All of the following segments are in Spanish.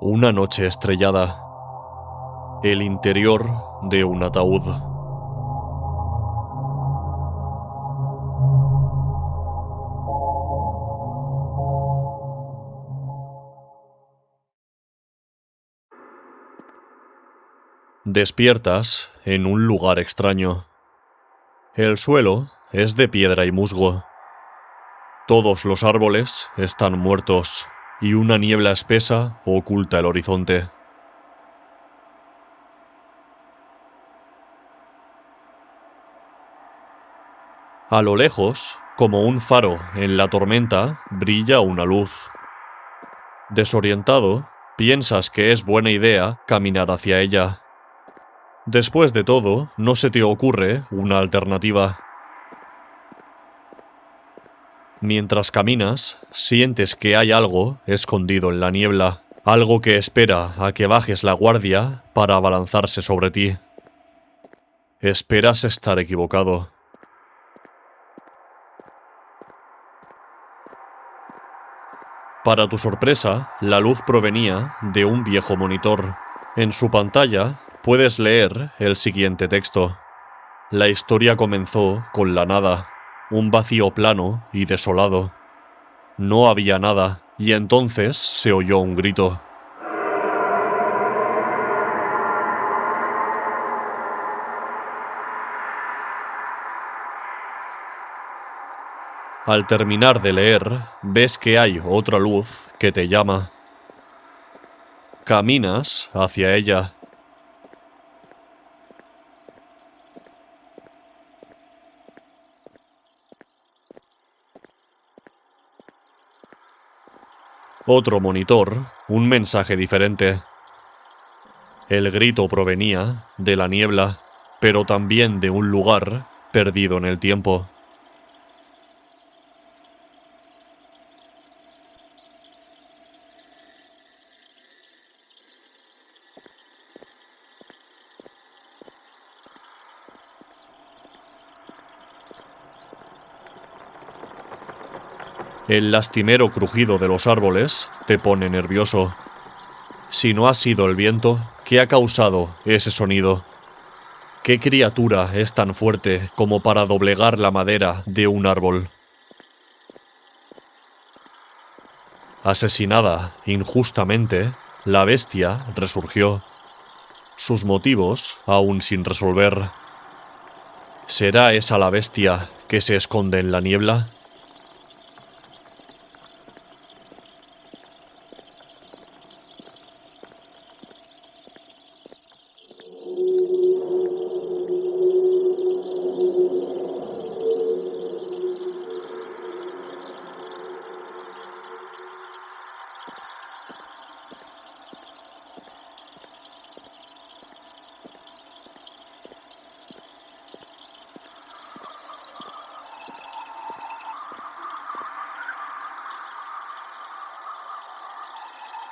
Una noche estrellada. El interior de un ataúd. Despiertas en un lugar extraño. El suelo es de piedra y musgo. Todos los árboles están muertos y una niebla espesa oculta el horizonte. A lo lejos, como un faro en la tormenta, brilla una luz. Desorientado, piensas que es buena idea caminar hacia ella. Después de todo, no se te ocurre una alternativa. Mientras caminas, sientes que hay algo escondido en la niebla, algo que espera a que bajes la guardia para abalanzarse sobre ti. Esperas estar equivocado. Para tu sorpresa, la luz provenía de un viejo monitor. En su pantalla puedes leer el siguiente texto. La historia comenzó con la nada, un vacío plano y desolado. No había nada, y entonces se oyó un grito. Al terminar de leer, ves que hay otra luz que te llama. Caminas hacia ella. Otro monitor, un mensaje diferente. El grito provenía de la niebla, pero también de un lugar perdido en el tiempo. El lastimero crujido de los árboles te pone nervioso. Si no ha sido el viento, ¿qué ha causado ese sonido? ¿Qué criatura es tan fuerte como para doblegar la madera de un árbol? Asesinada injustamente, la bestia resurgió. Sus motivos aún sin resolver. ¿Será esa la bestia que se esconde en la niebla?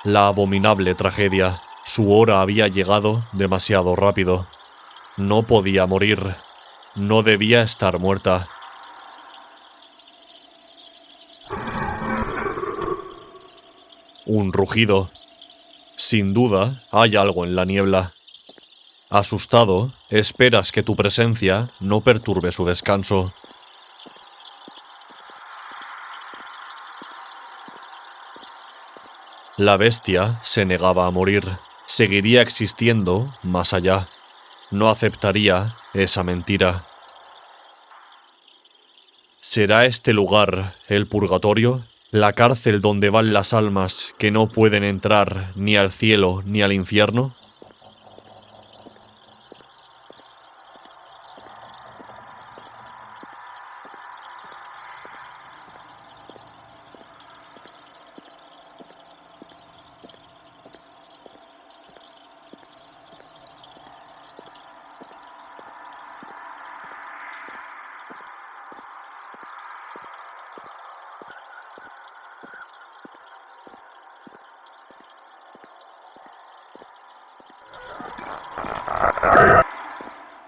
La abominable tragedia. Su hora había llegado demasiado rápido. No podía morir. No debía estar muerta. Un rugido. Sin duda, hay algo en la niebla. Asustado, esperas que tu presencia no perturbe su descanso. La bestia se negaba a morir. Seguiría existiendo más allá. No aceptaría esa mentira. ¿Será este lugar el purgatorio? ¿La cárcel donde van las almas que no pueden entrar ni al cielo ni al infierno?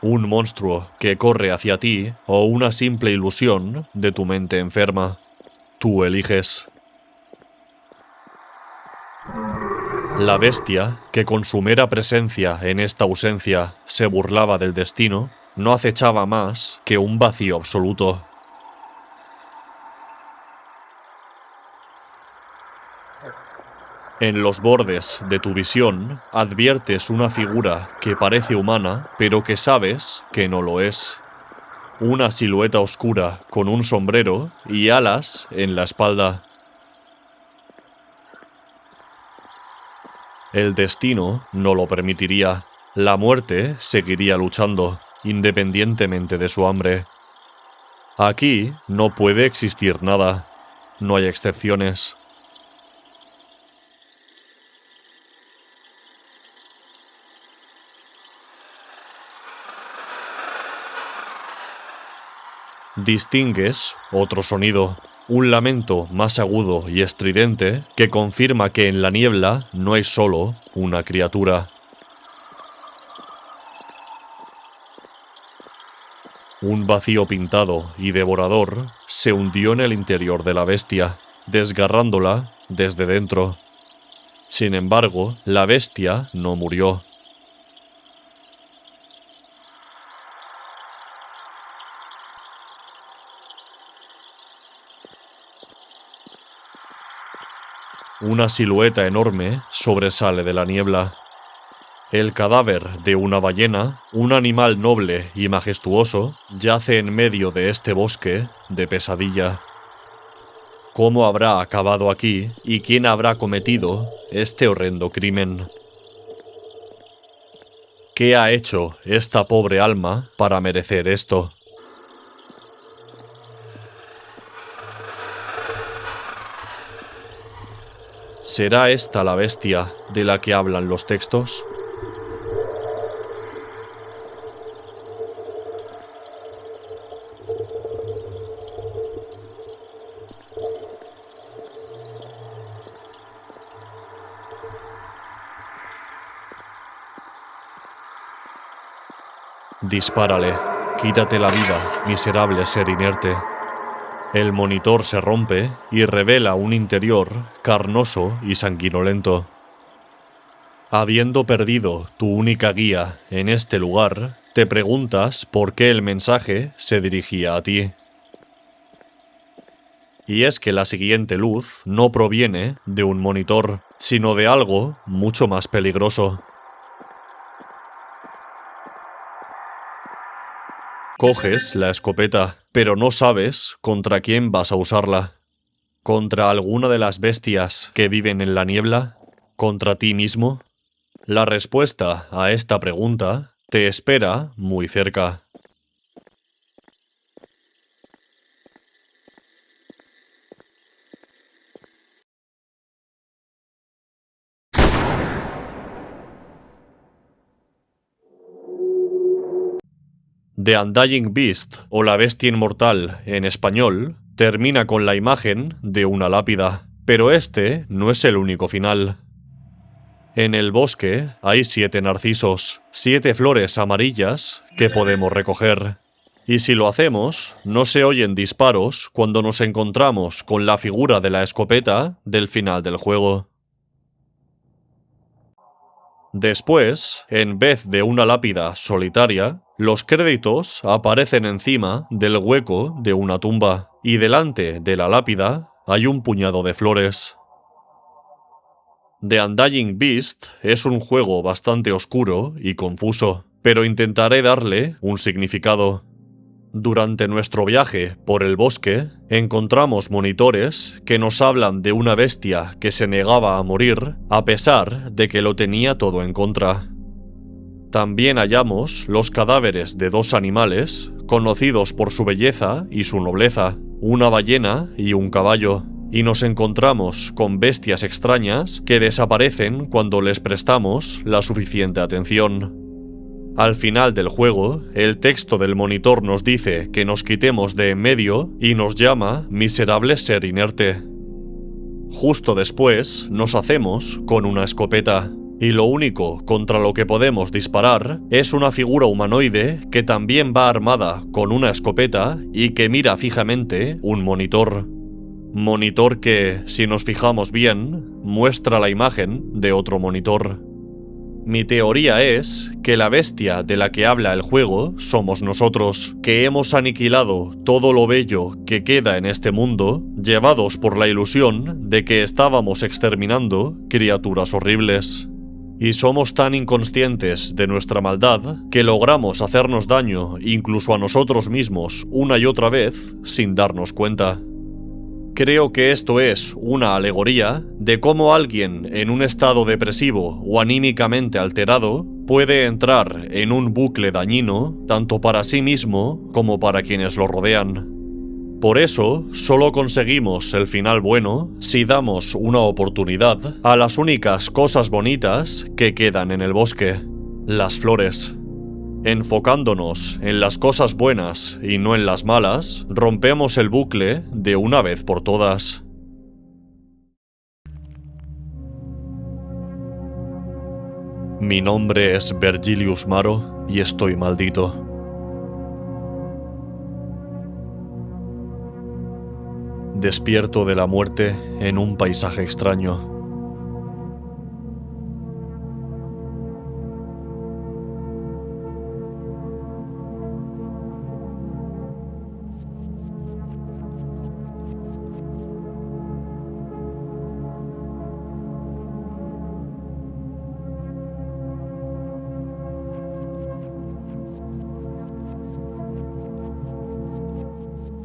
Un monstruo que corre hacia ti o una simple ilusión de tu mente enferma. Tú eliges. La bestia, que con su mera presencia en esta ausencia se burlaba del destino, no acechaba más que un vacío absoluto. En los bordes de tu visión adviertes una figura que parece humana, pero que sabes que no lo es. Una silueta oscura con un sombrero y alas en la espalda. El destino no lo permitiría. La muerte seguiría luchando, independientemente de su hambre. Aquí no puede existir nada. No hay excepciones. Distingues otro sonido, un lamento más agudo y estridente que confirma que en la niebla no hay solo una criatura. Un vacío pintado y devorador se hundió en el interior de la bestia, desgarrándola desde dentro. Sin embargo, la bestia no murió. Una silueta enorme sobresale de la niebla. El cadáver de una ballena, un animal noble y majestuoso, yace en medio de este bosque de pesadilla. ¿Cómo habrá acabado aquí y quién habrá cometido este horrendo crimen? ¿Qué ha hecho esta pobre alma para merecer esto? ¿Será esta la bestia de la que hablan los textos? Dispárale, quítate la vida, miserable ser inerte. El monitor se rompe y revela un interior carnoso y sanguinolento. Habiendo perdido tu única guía en este lugar, te preguntas por qué el mensaje se dirigía a ti. Y es que la siguiente luz no proviene de un monitor, sino de algo mucho más peligroso. Coges la escopeta, pero no sabes contra quién vas a usarla. ¿Contra alguna de las bestias que viven en la niebla? ¿Contra ti mismo? La respuesta a esta pregunta te espera muy cerca. The Undying Beast, o La Bestia Inmortal en español, termina con la imagen de una lápida, pero este no es el único final. En el bosque hay 7 narcisos, 7 flores amarillas que podemos recoger. Y si lo hacemos, no se oyen disparos cuando nos encontramos con la figura de la escopeta del final del juego. Después, en vez de una lápida solitaria, los créditos aparecen encima del hueco de una tumba, y delante de la lápida hay un puñado de flores. The Undying Beast es un juego bastante oscuro y confuso, pero intentaré darle un significado. Durante nuestro viaje por el bosque, encontramos monitores que nos hablan de una bestia que se negaba a morir a pesar de que lo tenía todo en contra. También hallamos los cadáveres de 2 animales, conocidos por su belleza y su nobleza, una ballena y un caballo, y nos encontramos con bestias extrañas que desaparecen cuando les prestamos la suficiente atención. Al final del juego, el texto del monitor nos dice que nos quitemos de en medio y nos llama miserable ser inerte. Justo después nos hacemos con una escopeta, y lo único contra lo que podemos disparar es una figura humanoide que también va armada con una escopeta y que mira fijamente un monitor. Monitor que, si nos fijamos bien, muestra la imagen de otro monitor. Mi teoría es que la bestia de la que habla el juego somos nosotros, que hemos aniquilado todo lo bello que queda en este mundo, llevados por la ilusión de que estábamos exterminando criaturas horribles. Y somos tan inconscientes de nuestra maldad que logramos hacernos daño incluso a nosotros mismos una y otra vez sin darnos cuenta. Creo que esto es una alegoría de cómo alguien en un estado depresivo o anímicamente alterado puede entrar en un bucle dañino tanto para sí mismo como para quienes lo rodean. Por eso, solo conseguimos el final bueno si damos una oportunidad a las únicas cosas bonitas que quedan en el bosque, las flores. Enfocándonos en las cosas buenas y no en las malas, rompemos el bucle de una vez por todas. Mi nombre es Vergilius Maro y estoy maldito. Despierto de la muerte en un paisaje extraño.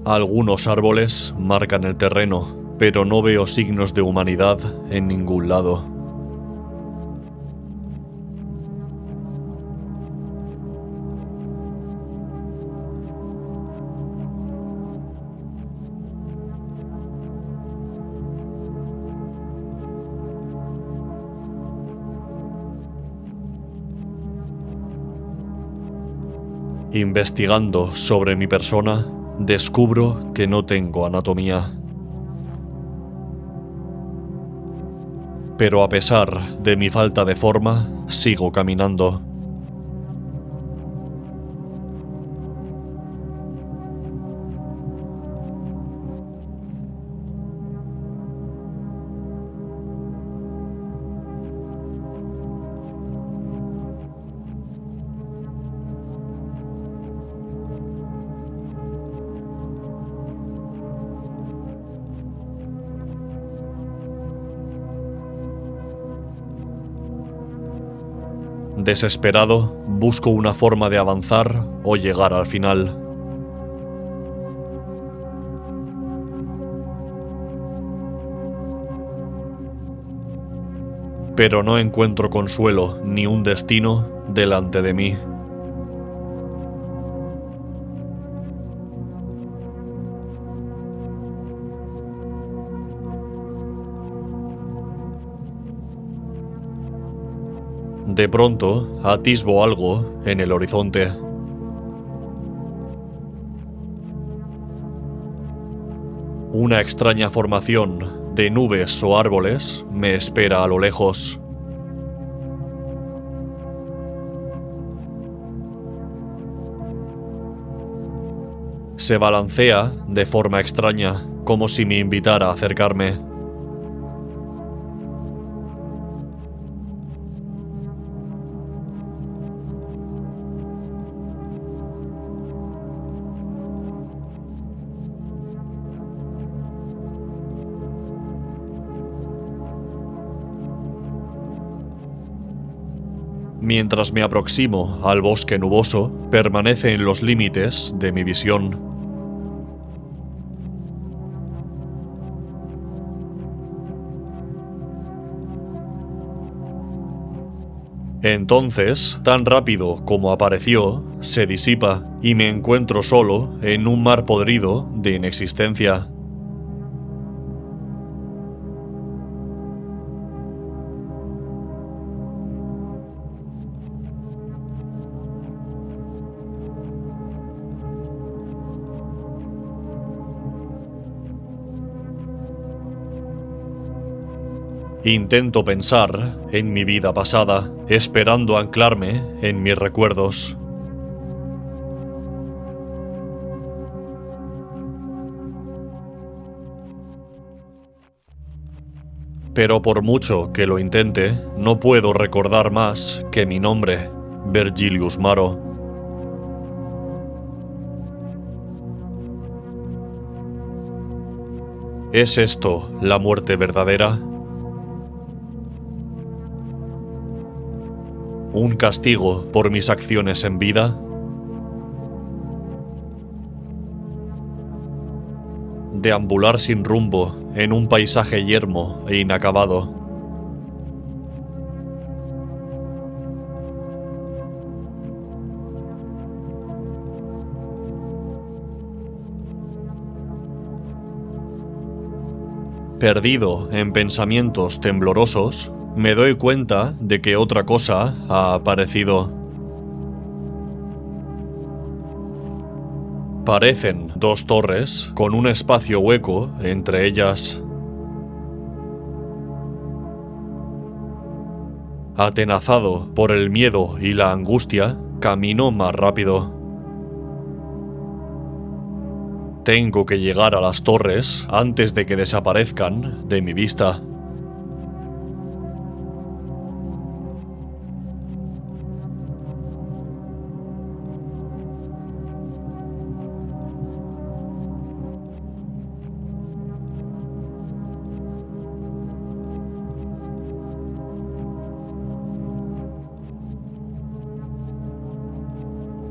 Algunos árboles marcan el terreno, pero no veo signos de humanidad en ningún lado. Investigando sobre mi persona, descubro que no tengo anatomía. Pero a pesar de mi falta de forma, sigo caminando. Desesperado, busco una forma de avanzar o llegar al final. Pero no encuentro consuelo ni un destino delante de mí. De pronto, atisbo algo en el horizonte. Una extraña formación de nubes o árboles me espera a lo lejos. Se balancea de forma extraña, como si me invitara a acercarme. Mientras me aproximo al bosque nuboso, permanece en los límites de mi visión. Entonces, tan rápido como apareció, se disipa y me encuentro solo en un mar podrido de inexistencia. Intento pensar en mi vida pasada, esperando anclarme en mis recuerdos. Pero por mucho que lo intente, no puedo recordar más que mi nombre, Vergilius Maro. ¿Es esto la muerte verdadera? ¿Un castigo por mis acciones en vida? Deambular sin rumbo en un paisaje yermo e inacabado. Perdido en pensamientos temblorosos, me doy cuenta de que otra cosa ha aparecido. Parecen dos torres con un espacio hueco entre ellas. Atenazado por el miedo y la angustia, camino más rápido. Tengo que llegar a las torres antes de que desaparezcan de mi vista.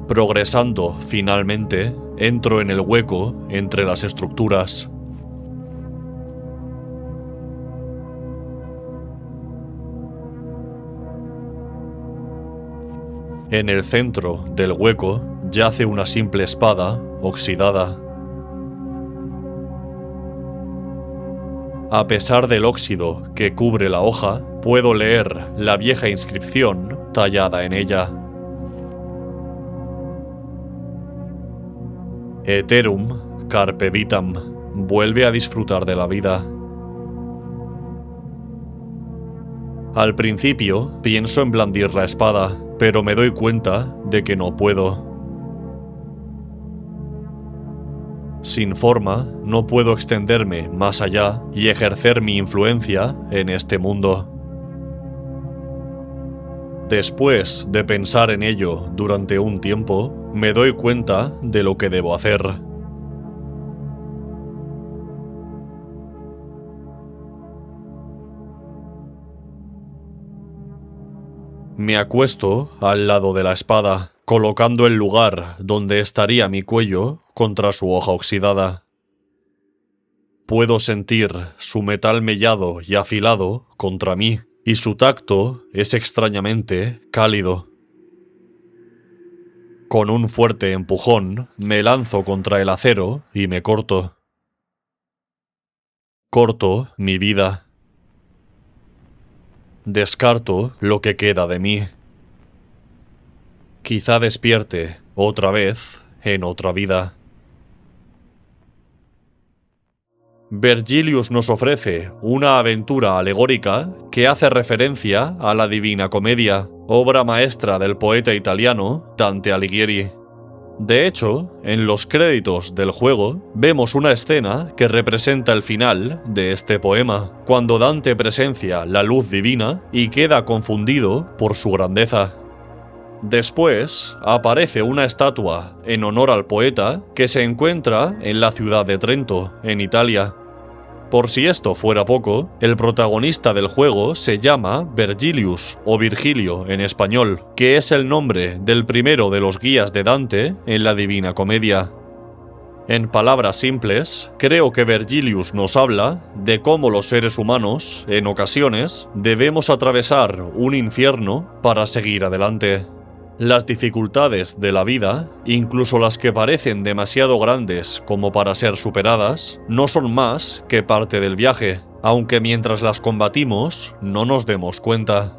Progresando, finalmente, entro en el hueco entre las estructuras. En el centro del hueco yace una simple espada oxidada. A pesar del óxido que cubre la hoja, puedo leer la vieja inscripción tallada en ella. Eterum carpe vitam, vuelve a disfrutar de la vida. Al principio pienso en blandir la espada, pero me doy cuenta de que no puedo. Sin forma, no puedo extenderme más allá y ejercer mi influencia en este mundo. Después de pensar en ello durante un tiempo, me doy cuenta de lo que debo hacer. Me acuesto al lado de la espada, colocando el lugar donde estaría mi cuello contra su hoja oxidada. Puedo sentir su metal mellado y afilado contra mí, y su tacto es extrañamente cálido. Con un fuerte empujón, me lanzo contra el acero y me corto. Corto mi vida. Descarto lo que queda de mí. Quizá despierte otra vez en otra vida. Vergilius nos ofrece una aventura alegórica que hace referencia a la Divina Comedia, obra maestra del poeta italiano Dante Alighieri. De hecho, en los créditos del juego vemos una escena que representa el final de este poema, cuando Dante presencia la luz divina y queda confundido por su grandeza. Después, aparece una estatua en honor al poeta que se encuentra en la ciudad de Trento, en Italia. Por si esto fuera poco, el protagonista del juego se llama Vergilius, o Virgilio en español, que es el nombre del primero de los guías de Dante en la Divina Comedia. En palabras simples, creo que Vergilius nos habla de cómo los seres humanos, en ocasiones, debemos atravesar un infierno para seguir adelante. Las dificultades de la vida, incluso las que parecen demasiado grandes como para ser superadas, no son más que parte del viaje, aunque mientras las combatimos no nos demos cuenta.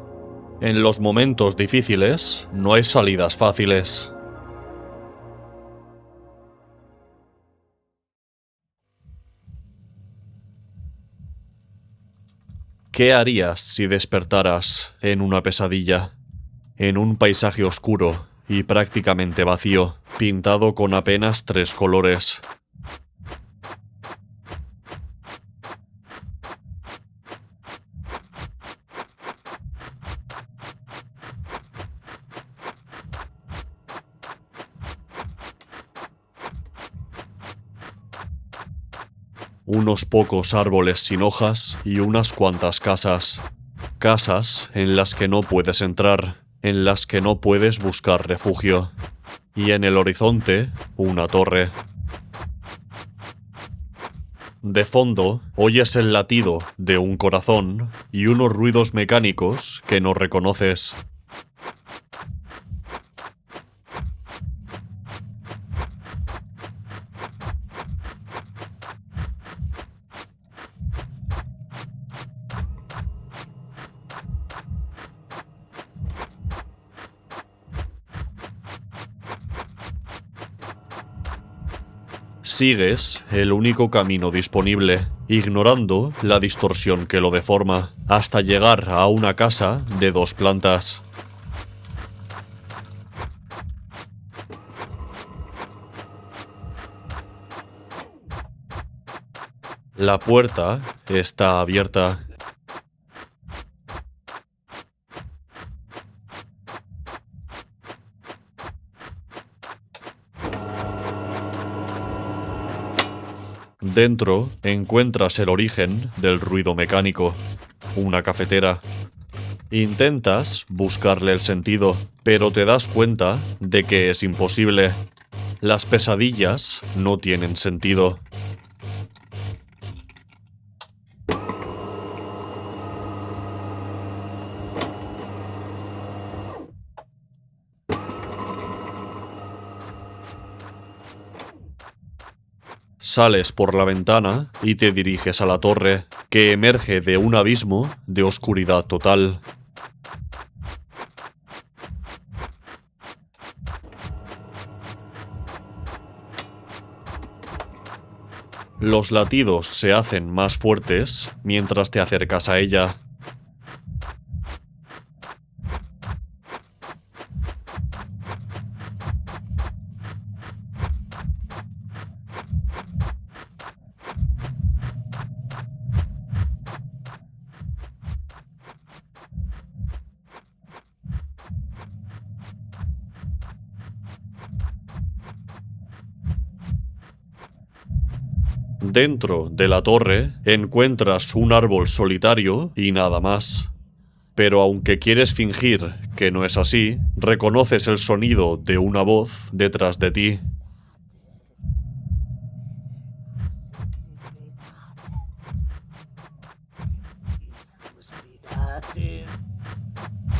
En los momentos difíciles no hay salidas fáciles. ¿Qué harías si despertaras en una pesadilla? En un paisaje oscuro y prácticamente vacío, pintado con apenas 3 colores. unos pocos árboles sin hojas y unas cuantas casas. Casas en las que no puedes entrar, en las que no puedes buscar refugio. Y en el horizonte, una torre. De fondo, oyes el latido de un corazón y unos ruidos mecánicos que no reconoces. Sigues el único camino disponible, ignorando la distorsión que lo deforma, hasta llegar a una casa de 2 plantas. La puerta está abierta. Dentro encuentras el origen del ruido mecánico, una cafetera. Intentas buscarle el sentido, pero te das cuenta de que es imposible. Las pesadillas no tienen sentido. Sales por la ventana y te diriges a la torre, que emerge de un abismo de oscuridad total. Los latidos se hacen más fuertes mientras te acercas a ella. Dentro de la torre encuentras un árbol solitario y nada más. Pero aunque quieres fingir que no es así, reconoces el sonido de una voz detrás de ti.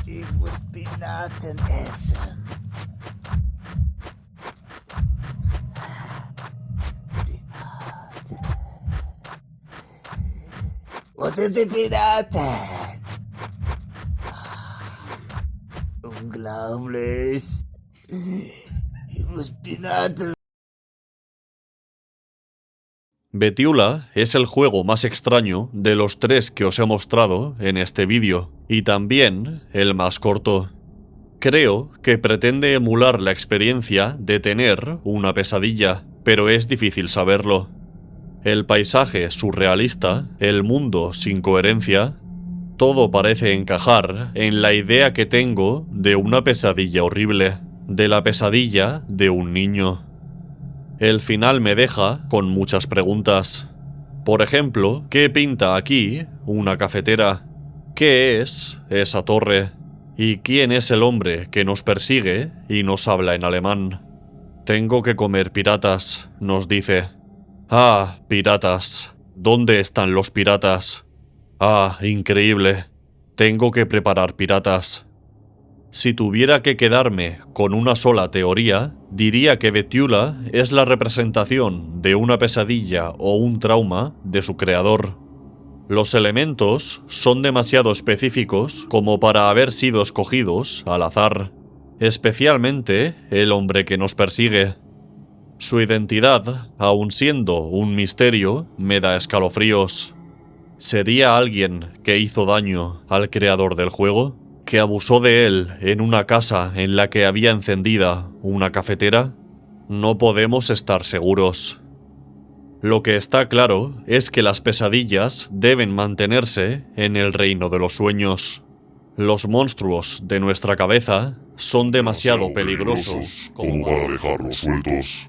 Ich muss Pinaten essen. Pinaten. Wo sind die Pinaten? Unglaublich. Ich muss Pinaten. Betiula es el juego más extraño de los 3 que os he mostrado en este vídeo, y también el más corto. Creo que pretende emular la experiencia de tener una pesadilla, pero es difícil saberlo. El paisaje surrealista, el mundo sin coherencia, todo parece encajar en la idea que tengo de una pesadilla horrible, de la pesadilla de un niño. El final me deja con muchas preguntas. Por ejemplo, ¿qué pinta aquí una cafetera? ¿Qué es esa torre? ¿Y quién es el hombre que nos persigue y nos habla en alemán? Tengo que comer piratas, nos dice. Ah, piratas. ¿Dónde están los piratas? Ah, increíble. Tengo que preparar piratas. Si tuviera que quedarme con una sola teoría, diría que Betiula es la representación de una pesadilla o un trauma de su creador. Los elementos son demasiado específicos como para haber sido escogidos al azar, especialmente el hombre que nos persigue. Su identidad, aun siendo un misterio, me da escalofríos. ¿Sería alguien que hizo daño al creador del juego? ¿Que abusó de él en una casa en la que había encendida una cafetera? No podemos estar seguros. Lo que está claro es que las pesadillas deben mantenerse en el reino de los sueños. Los monstruos de nuestra cabeza son demasiado peligrosos como para dejarlos sueltos.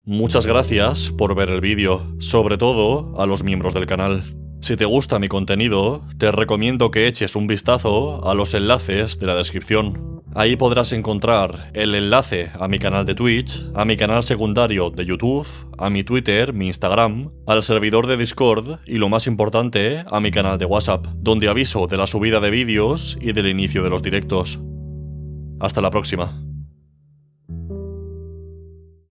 Muchas gracias por ver el vídeo, sobre todo a los miembros del canal. Si te gusta mi contenido, te recomiendo que eches un vistazo a los enlaces de la descripción. Ahí podrás encontrar el enlace a mi canal de Twitch, a mi canal secundario de YouTube, a mi Twitter, mi Instagram, al servidor de Discord y, lo más importante, a mi canal de WhatsApp, donde aviso de la subida de vídeos y del inicio de los directos. Hasta la próxima.